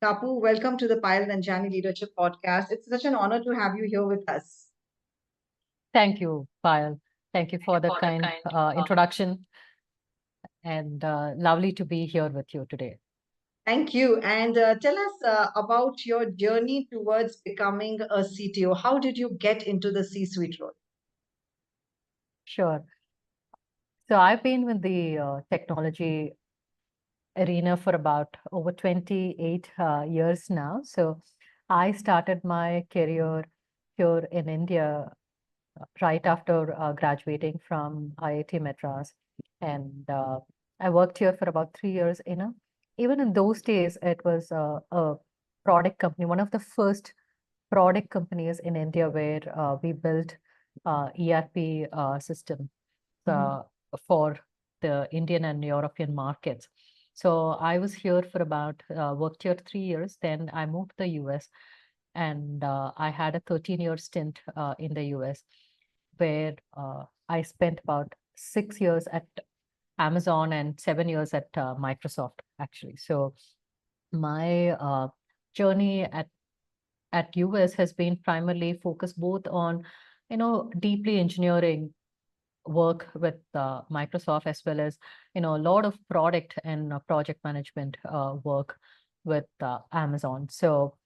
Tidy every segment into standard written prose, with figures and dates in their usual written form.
Kapu, welcome to the Payal Nanjani Leadership Podcast. It's such an honor to have you here with us. Thank you, Payal. Thank you for the kind introduction, and lovely to be here with you today. Thank you. And tell us about your journey towards becoming a CTO. How did you get into the C suite role? Sure. So I've been with the technology arena for about over 28 years now. So I started my career here in India right after graduating from IIT Madras. And I worked here for about 3 years. Even in those days, it was a product company, one of the first product companies in India where we built ERP system Mhm. uh, for the Indian and European markets. So I was here for about worked here 3 years. Then I moved to the US, and I had a 13-year stint in the US where I spent about 6 years at Amazon and 7 years at Microsoft, actually. So my journey at US has been primarily focused both on, deeply engineering work with Microsoft, as well as, a lot of product and project management work with Amazon. So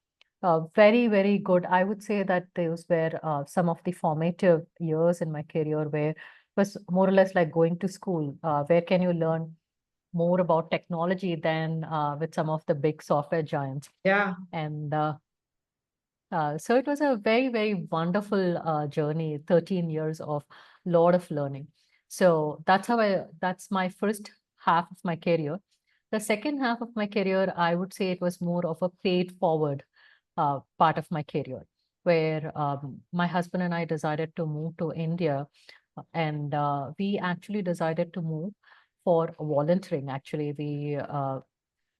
very, very good. I would say that those were some of the formative years in my career where it was more or less like going to school. Where can you learn more about technology than with some of the big software giants? Yeah. And so it was a very, very wonderful journey, 13 years of lot of learning. So that's my first half of my career. The second half of my career, I would say it was more of a paid forward part of my career, where my husband and I decided to move to India. And we actually decided to move for volunteering. Actually, we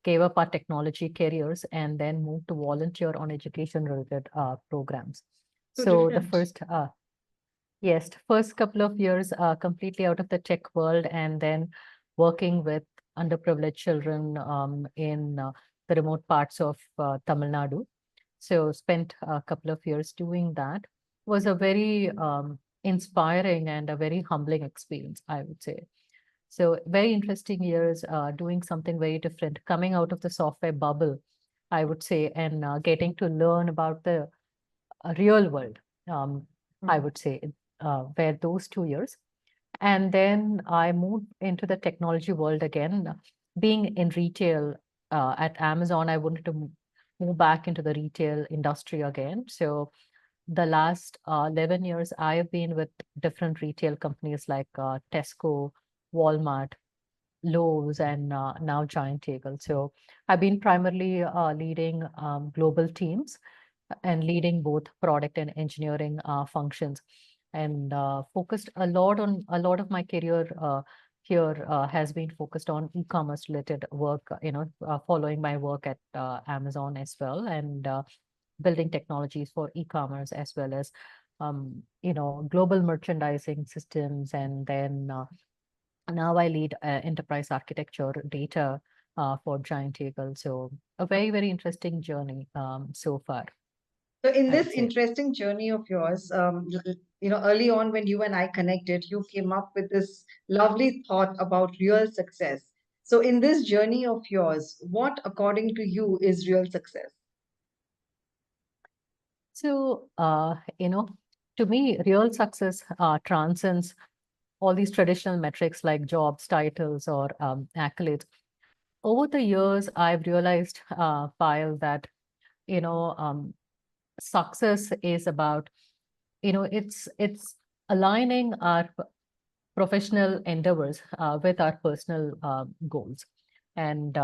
gave up our technology careers and then moved to volunteer on education related programs. So So the different. first, yes, first couple of years completely out of the tech world, and then working with underprivileged children in the remote parts of Tamil Nadu. So spent a couple of years doing that. Was a very inspiring and a very humbling experience, I would say. So very interesting years doing something very different, coming out of the software bubble, I would say, and getting to learn about the real world, I Mhm. would say, were those 2 years. And then I moved into the technology world again. Being in retail at Amazon, I wanted to move back into the retail industry again. So the last 11 years, I have been with different retail companies like Tesco, Walmart, Lowe's, and now Giant Eagle. So I've been primarily leading global teams and leading both product and engineering functions, and focused a lot of my career here has been focused on e-commerce related work, following my work at Amazon as well, and building technologies for e-commerce, as well as global merchandising systems. And then now I lead enterprise architecture data for Giant Eagle. So a very, very interesting journey so far, So in I this would say. interesting journey of yours, early on when you and I connected, you came up with this lovely thought about real success. So in this journey of yours, what, according to you, is real success? So, to me, real success transcends all these traditional metrics like jobs, titles, or accolades. Over the years, I've realized, Payal, that, you know, um, success is about, it's aligning our professional endeavors with our personal goals. And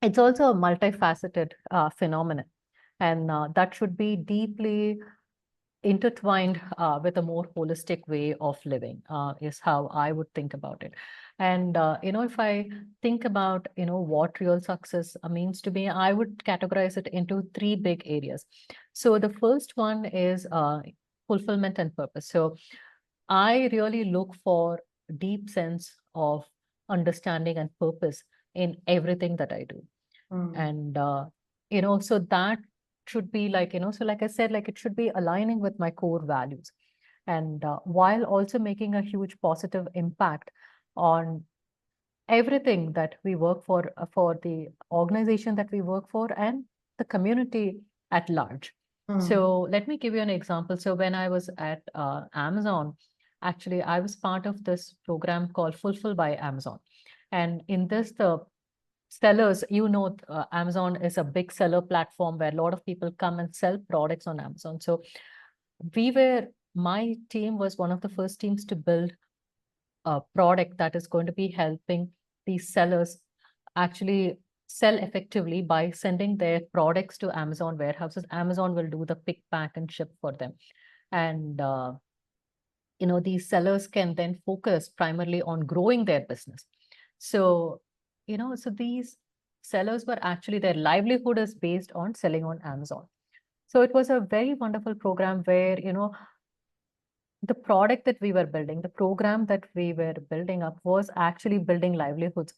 it's also a multifaceted phenomenon. And that should be deeply intertwined with a more holistic way of living, is how I would think about it. And if I think about what real success means to me, I would categorize it into three big areas. So the first one is fulfillment and purpose. So I really look for deep sense of understanding and purpose in everything that I do. Mm. And so that should be like, so like I said, like it should be aligning with my core values, and while also making a huge positive impact on everything that we work for the organization that we work for and the community at large. So let me give you an example. So when I was at Amazon, actually, I was part of this program called Fulfill by Amazon. And in this, the sellers, Amazon is a big seller platform where a lot of people come and sell products on Amazon. So my team was one of the first teams to build a product that is going to be helping these sellers actually sell effectively by sending their products to Amazon warehouses. Amazon will do the pick, pack, and ship for them. And these sellers can then focus primarily on growing their business. So, so these sellers were actually, their livelihood is based on selling on Amazon. So it was a very wonderful program where, the product that we were building, the program that we were building up was actually building livelihoods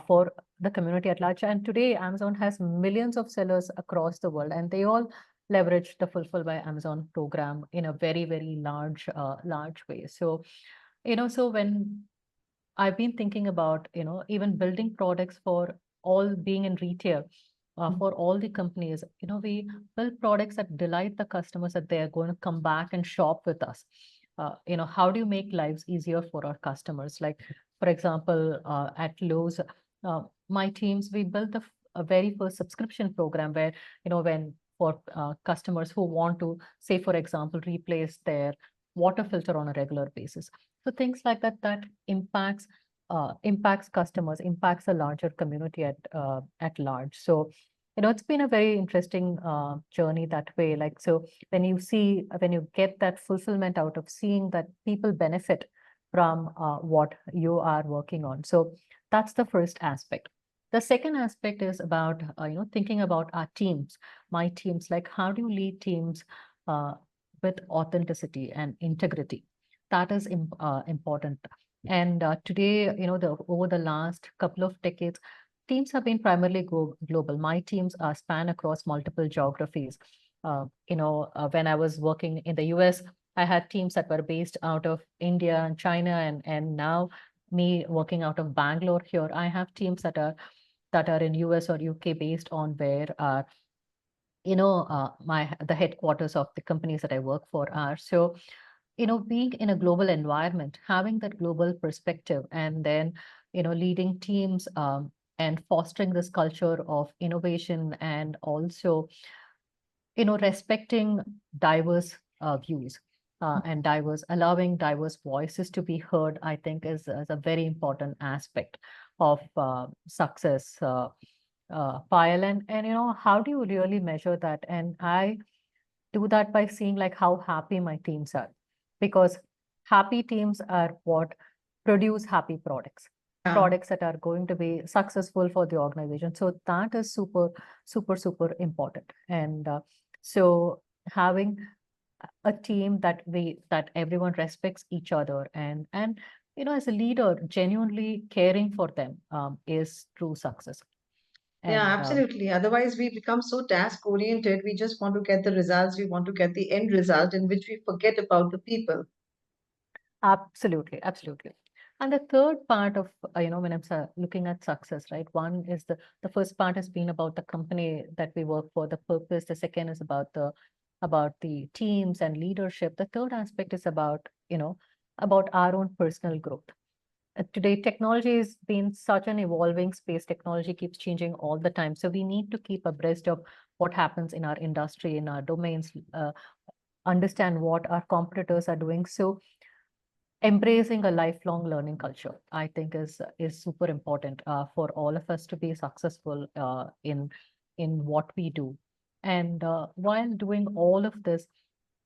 for the community at large. And today, Amazon has millions of sellers across the world, and they all leverage the Fulfill by Amazon program in a very, very large way. So, so when I've been thinking about, even building products for all being in retail, for all the companies, we build products that delight the customers, that they are going to come back and shop with us. How do you make lives easier for our customers? Like, for example, at Lowe's, my teams, we built a very first subscription program where, when for customers who want to, say, for example, replace their water filter on a regular basis. So things like that impacts customers, impacts a larger community at large. So, it's been a very interesting journey that way. Like, so when you get that fulfillment out of seeing that people benefit from what you are working on. So that's the first aspect. The second aspect is about, thinking about our teams, my teams, like how do you lead teams uh, with authenticity and integrity? That is important. And today, over the last couple of decades, teams have been primarily global. My teams span across multiple geographies. When I was working in the US, I had teams that were based out of India and China, and now me working out of Bangalore here, I have teams that are in US or UK based on where the headquarters of the companies that I work for are. So, being in a global environment, having that global perspective, and then, leading teams and fostering this culture of innovation, and also, respecting diverse views and allowing diverse voices to be heard, I think is a very important aspect of success, Payal. And, how do you really measure that? And I do that by seeing like how happy my teams are, because happy teams are what produce happy products, Yeah. products that are going to be successful for the organization. So that is super, super, super important. And so having a team that everyone respects each other, and as a leader, genuinely caring for them is true success. Yeah, And absolutely. Otherwise, we become so task oriented. We just want to get the results. We want to get the end result, in which we forget about the people. absolutely, absolutely. And the third part of, when I'm looking at success, right? One is the first part has been about the company that we work for, the purpose. The second is about the teams and leadership. The third aspect is about our own personal growth. Today, technology has been such an evolving space. Technology keeps changing all the time. So we need to keep abreast of what happens in our industry, in our domains, understand what our competitors are doing. So embracing a lifelong learning culture, I think, is super important for all of us to be successful in what we do. And while doing all of this,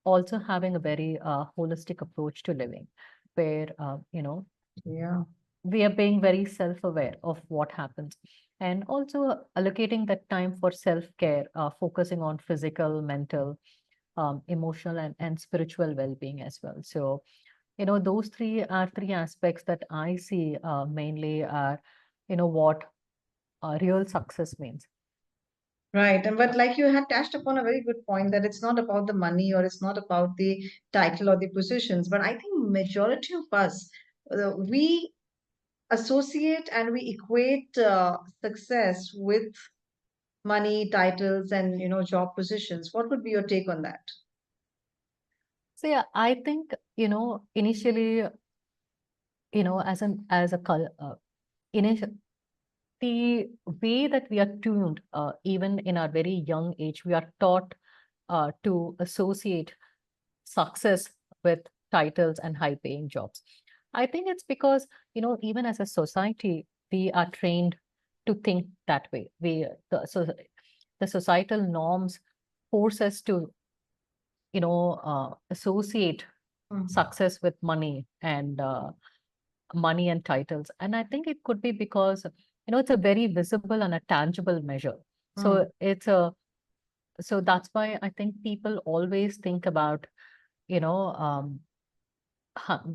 also having a very holistic approach to living, where Yeah. we are being very self-aware of what happens, and also allocating that time for self-care, focusing on physical, mental, emotional, and spiritual well-being as well. So those three aspects that I see mainly are what real success means. Right. And but like you had touched upon a very good point that it's not about the money or it's not about the title or the positions, but I think majority of us we associate and we equate success with money, titles, and job positions. What would be your take on that? So yeah, I think, initially, as a initial the way that we are tuned, even in our very young age, we are taught to associate success with titles and high paying jobs. I think it's because, even as a society, we are trained to think that way. The societal norms force us to, associate Mm. success with money and titles. And I think it could be because, it's a very visible and a tangible measure. Mm. So so that's why I think people always think about, you know,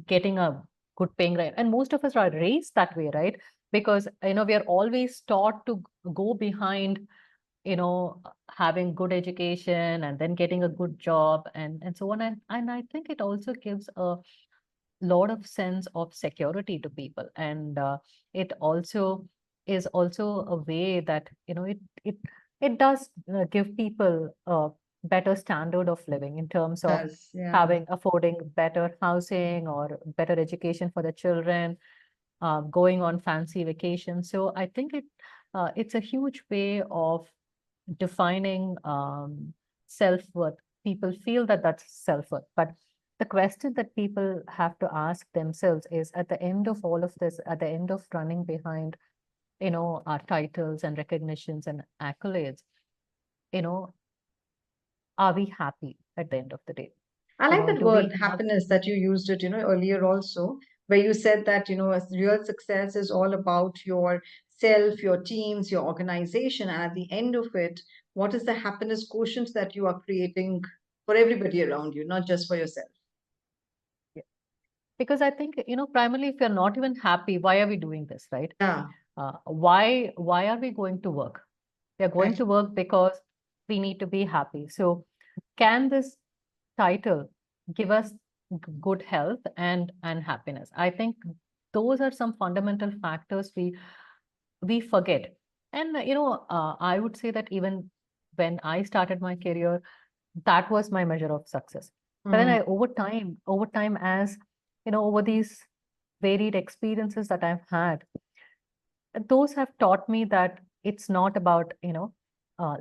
getting a good paying, right? And most of us are raised that way, right? Because, we are always taught to go behind, having good education and then getting a good job and so on. And I think it also gives a lot of sense of security to people. And it also is also a way that, it does give people a better standard of living in terms of Yes, yeah. affording better housing or better education for the children, going on fancy vacations. So I think it's a huge way of defining self-worth. People feel that that's self-worth, but the question that people have to ask themselves is, at the end of all of this, at the end of running behind, our titles and recognitions and accolades, you know, are we happy at the end of the day? I like that Do we word have happiness that you used it, earlier also, where you said that, real success is all about your self, your teams, your organization, and at the end of it, what is the happiness quotient that you are creating for everybody around you, not just for yourself? because I think, primarily, if you're not even happy, why are we doing this, right? Yeah, Why are we going to work? We are going right. to work because we need to be happy. So can this title give us good health and happiness? I think those are some fundamental factors we forget. And I would say that even when I started my career, that was my measure of success. But then Mm. over time, as over these varied experiences that I've had, those have taught me that it's not about,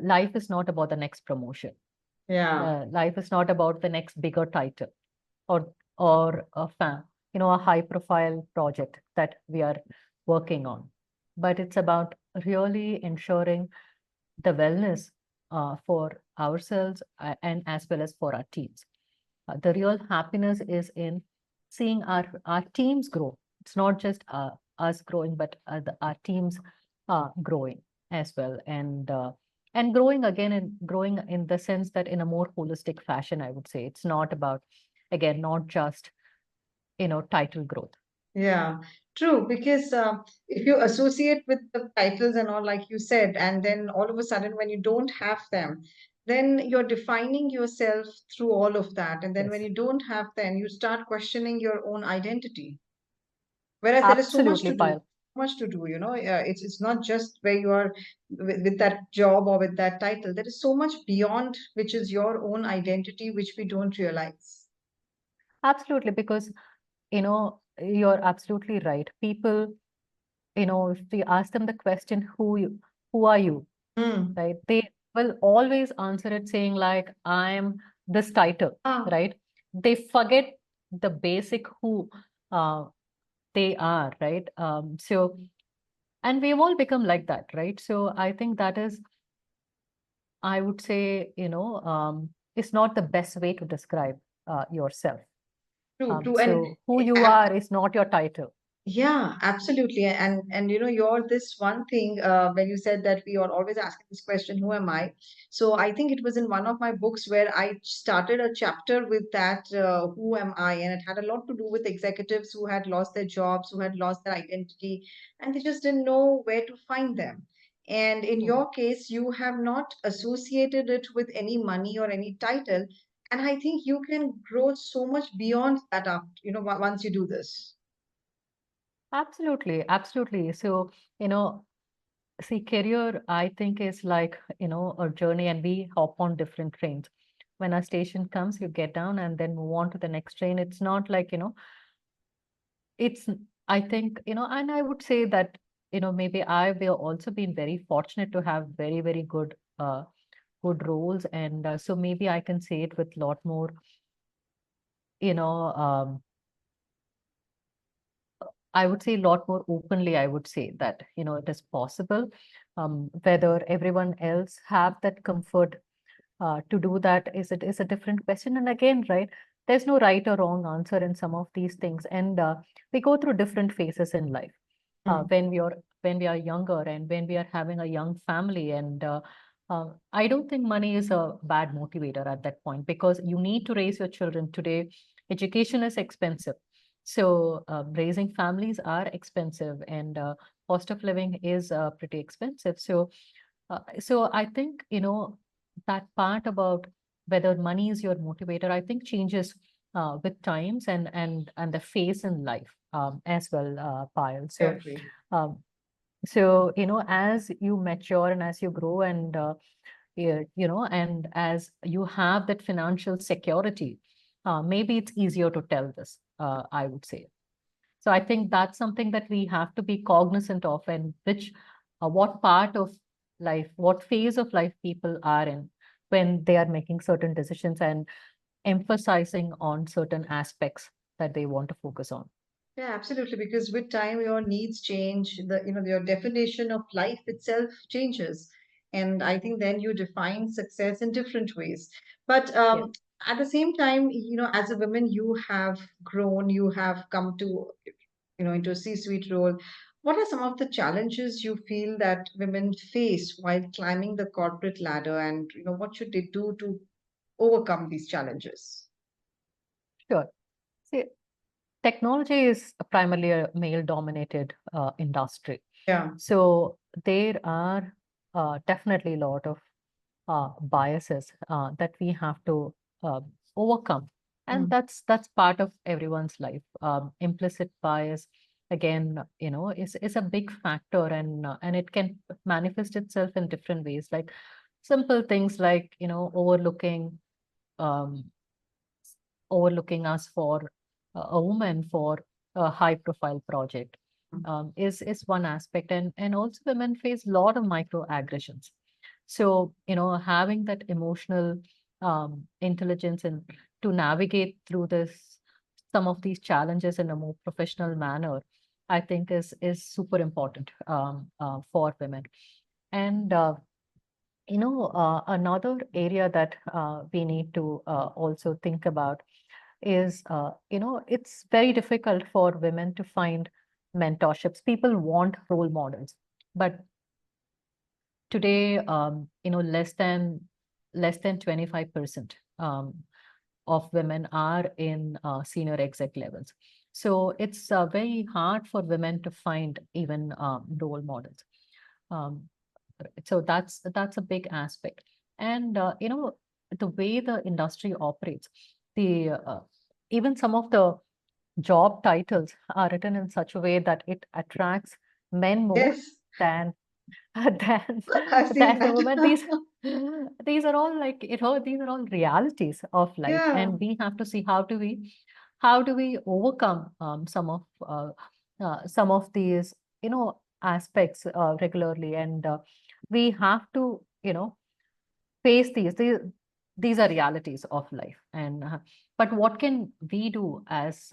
life is not about the next promotion. Yeah. Life is not about the next bigger title or a high profile project that we are working on. But it's about really ensuring the wellness for ourselves and as well as for our teams. The real happiness is in seeing our teams grow. It's not just us growing, but our teams growing as well, and growing again, and growing in the sense that in a more holistic fashion. I would say it's not about, again, not just title growth. Yeah, true. Because if you associate with the titles and all, like you said, and then all of a sudden when you don't have them, then you're defining yourself through all of that. And then when Yes, you don't have them, you start questioning your own identity. Whereas there is so much absolutely, to do, Payal. much to do, it's not just where you are with that job or with that title. There is so much beyond, which is your own identity, which we don't realize. Absolutely, because you're absolutely right. People, if we ask them the question, who are you, Hmm. right? They will always answer it saying like, I'm this title, Ah, right? They forget the basic who uh, they are, right? And we've all become like that, right? So I think that is, I would say, it's not the best way to describe yourself. true, true. So who you And are is not your title. yeah, absolutely. And you're this one thing when you said that we are always asking this question, who am I? So I think it was in one of my books where I started a chapter with that, who am I? And it had a lot to do with executives who had lost their jobs, who had lost their identity, and they just didn't know where to find them. And in Mm. your case, you have not associated it with any money or any title. And I think you can grow so much beyond that up, once you do this. Absolutely, absolutely. So, you know, see, career, I think, is like, a journey, and we hop on different trains. When a station comes, you get down and then move on to the next train. It's not like, it's, I think, and I would say that, maybe I will also been very fortunate to have very, very good roles. And so maybe I can say it with a lot more, you know, I would say a lot more openly. I would say that, it is possible. Whether everyone else have that comfort to do that is a different question. And again, right, there's no right or wrong answer in some of these things. And we go through different phases in life. Mm. When we are younger and when we are having a young family, and I don't think money is a bad motivator at that point, because you need to raise your children today. Education is expensive, so raising families are expensive, and cost of living is pretty expensive. So I think, that part about whether money is your motivator, I think changes with times and the phase in life, as well, Payal. I So agree. um, so, as you mature and as you grow, and and as you have that financial security, maybe it's easier to tell this, I would say. So I think that's something that we have to be cognizant of, and what part of life, what phase of life people are in when they are making certain decisions and emphasizing on certain aspects that they want to focus on. Yeah, absolutely. Because with time, your needs change. Your definition of life itself changes, and I think then you define success in different ways. But Yeah, at the same time, as a woman, you have grown. You have come to, into a C-suite role. What are some of the challenges you feel that women face while climbing the corporate ladder, and what should they do to overcome these challenges? sure. See, technology is primarily a male-dominated industry. Yeah. So there are definitely a lot of biases that we have to uh, overcome, and Mm. that's part of everyone's life. Implicit bias, again, is a big factor, and it can manifest itself in different ways, like simple things like, um, overlooking us for a woman for a high profile project, is one aspect. And also women face a lot of microaggressions. So, having that emotional intelligence and to navigate through some of these challenges in a more professional manner, I think is super important, for women. And another area that we need to also think about is, it's very difficult for women to find mentorships. People want role models, but today, less than 25% of women are in senior exec levels. So it's very hard for women to find even role models. Um, so that's a big aspect. And the way the industry operates, the even some of the job titles are written in such a way that it attracts men more Yes, than than I've seen than the that. women. These are all, like, these are all realities of life, Yeah. and we have to see how do we overcome some of these aspects regularly. And we have to face these are realities of life. And but what can we do as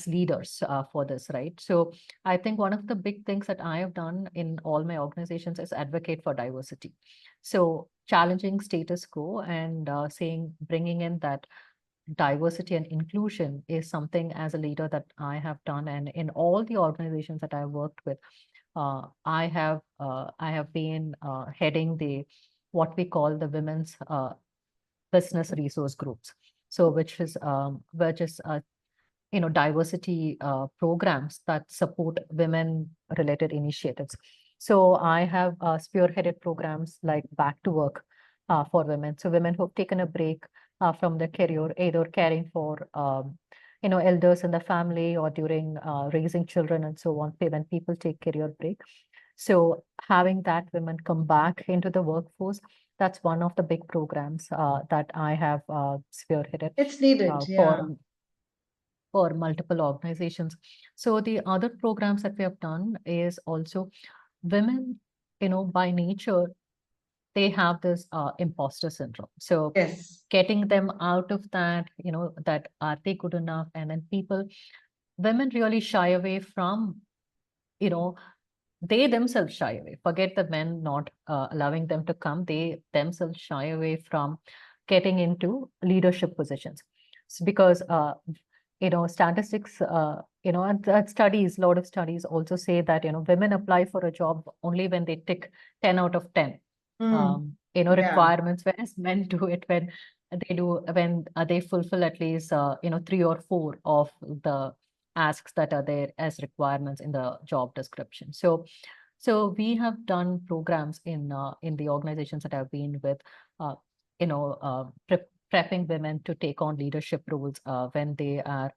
leaders for this, right? So I think one of the big things that I have done in all my organizations is advocate for diversity. So challenging status quo and saying, bringing in that diversity and inclusion is something as a leader that I have done. And in all the organizations that I worked with, I have been heading the what we call the women's business resource groups. So which is diversity programs that support women related initiatives. So I have spearheaded programs like Back to Work for women. So women who've taken a break from their career, either caring for elders in the family or during raising children and so on, when people take career break. So having that women come back into the workforce, that's one of the big programs that I have spearheaded It's needed. Yeah. for multiple organizations. So the other programs that we have done is also women, by nature, they have this imposter syndrome. So Yes. getting them out of that, that are they good enough? And then women really shy away from, you know, they themselves shy away. Forget the men not allowing them to come. They themselves shy away from getting into leadership positions. Because statistics, and studies, a lot of studies also say that women apply for a job only when they tick 10 out of 10 Mm. Yeah. requirements, whereas men do it when they fulfill at least 3 or 4 of the asks that are there as requirements in the job description. So we have done programs in the organizations that I've been with, uh, prepping women to take on leadership roles when they are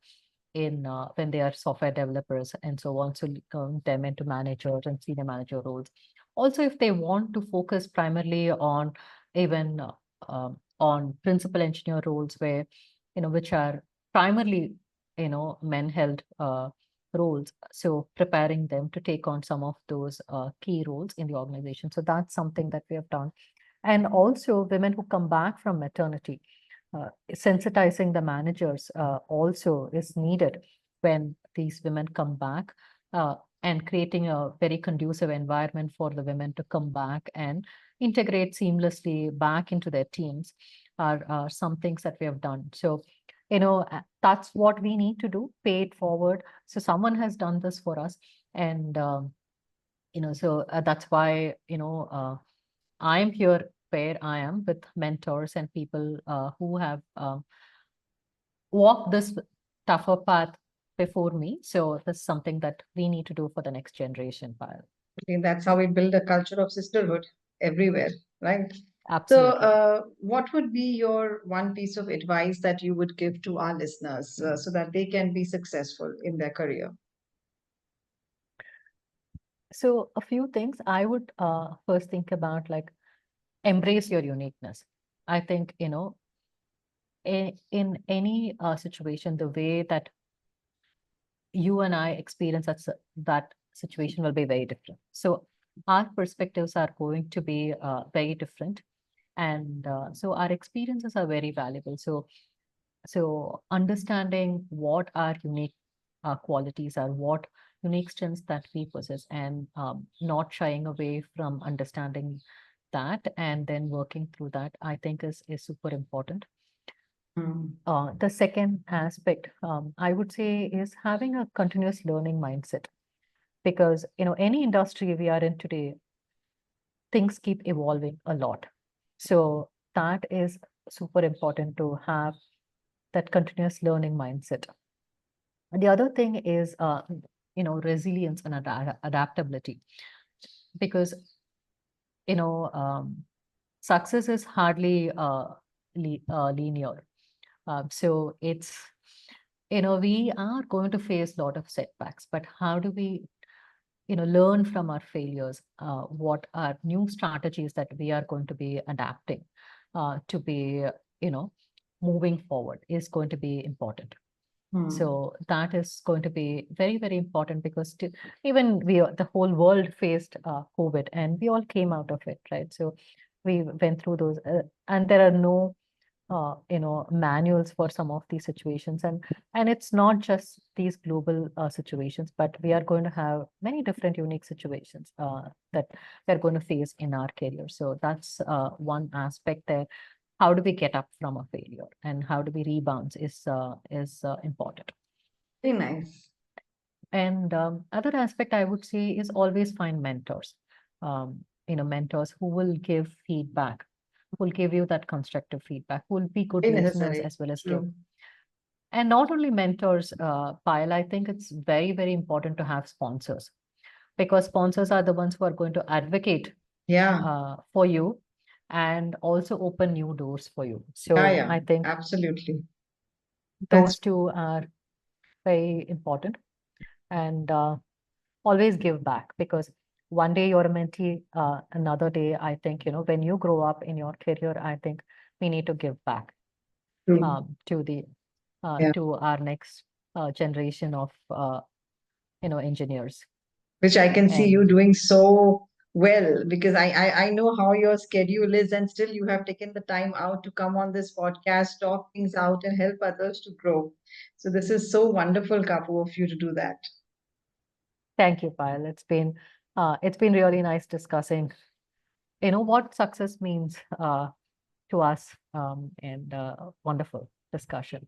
when they are software developers and so on, so going them into managers and senior manager roles. Also, if they want to focus primarily on even on principal engineer roles, where which are primarily men held roles, so preparing them to take on some of those key roles in the organization. So that's something that we have done. And also women who come back from maternity, sensitizing the managers also is needed when these women come back, and creating a very conducive environment for the women to come back and integrate seamlessly back into their teams are some things that we have done. So, that's what we need to do, pay it forward. So someone has done this for us. And, so that's why, I'm here where I am with mentors and people who have walked this tougher path before me. So this is something that we need to do for the next generation, Payal. I think that's how we build a culture of sisterhood everywhere, right? So, Absolutely. what would be your one piece of advice that you would give to our listeners so that they can be successful in their career? So a few things I would first think about, like, embrace your uniqueness. I think, in any situation, the way that you and I experience that situation will be very different. So our perspectives are going to be very different. And so our experiences are very valuable. So understanding what our unique qualities are, what unique strengths that we possess, and not shying away from understanding that and then working through that, I think is super important. Mm. The second aspect, I would say, is having a continuous learning mindset, because any industry we are in today, things keep evolving a lot. So that is super important to have that continuous learning mindset. And the other thing is, resilience and adaptability, because success is hardly linear. So it's we are going to face a lot of setbacks, but how do we learn from our failures? What are new strategies that we are going to be adapting to be moving forward is going to be important. Mm. So that is going to be very, very important, because even the whole world faced COVID, and we all came out of it, right? So we went through those, and there are no, manuals for some of these situations, and it's not just these global situations, but we are going to have many different unique situations that we're going to face in our career. So that's one aspect there. How do we get up from a failure, and how do we rebound is important. Very nice. And other aspect I would say is always find mentors. Mentors who will give feedback, who will give you that constructive feedback, who will be good Very listeners necessary. as well as give. True. And not only mentors, Payal, I think it's very, very important to have sponsors. because sponsors are the ones who are going to advocate Yeah. for you and also open new doors for you. Yeah, So yeah, I think absolutely. those That's two are very important, and always give back, because one day you're a mentee, another day, I think, when you grow up in your career, I think we need to give back true. to the Yeah. to our next generation of engineers. Which I can see you And doing so well, because I know how your schedule is, and still you have taken the time out to come on this podcast, talk things out, and help others to grow. So this is so wonderful, Kapu, of you to do that. thank you, Payal. It's been really nice discussing, what success means to us, and wonderful discussion.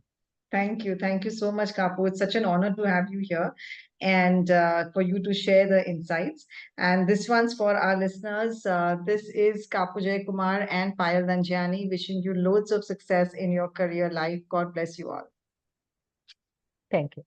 Thank you. Thank you so much, Kapu. It's such an honor to have you here and for you to share the insights. And this one's for our listeners. This is Kapu Jay Kumar and Payal Nanjiani wishing you loads of success in your career life. God bless you all. Thank you.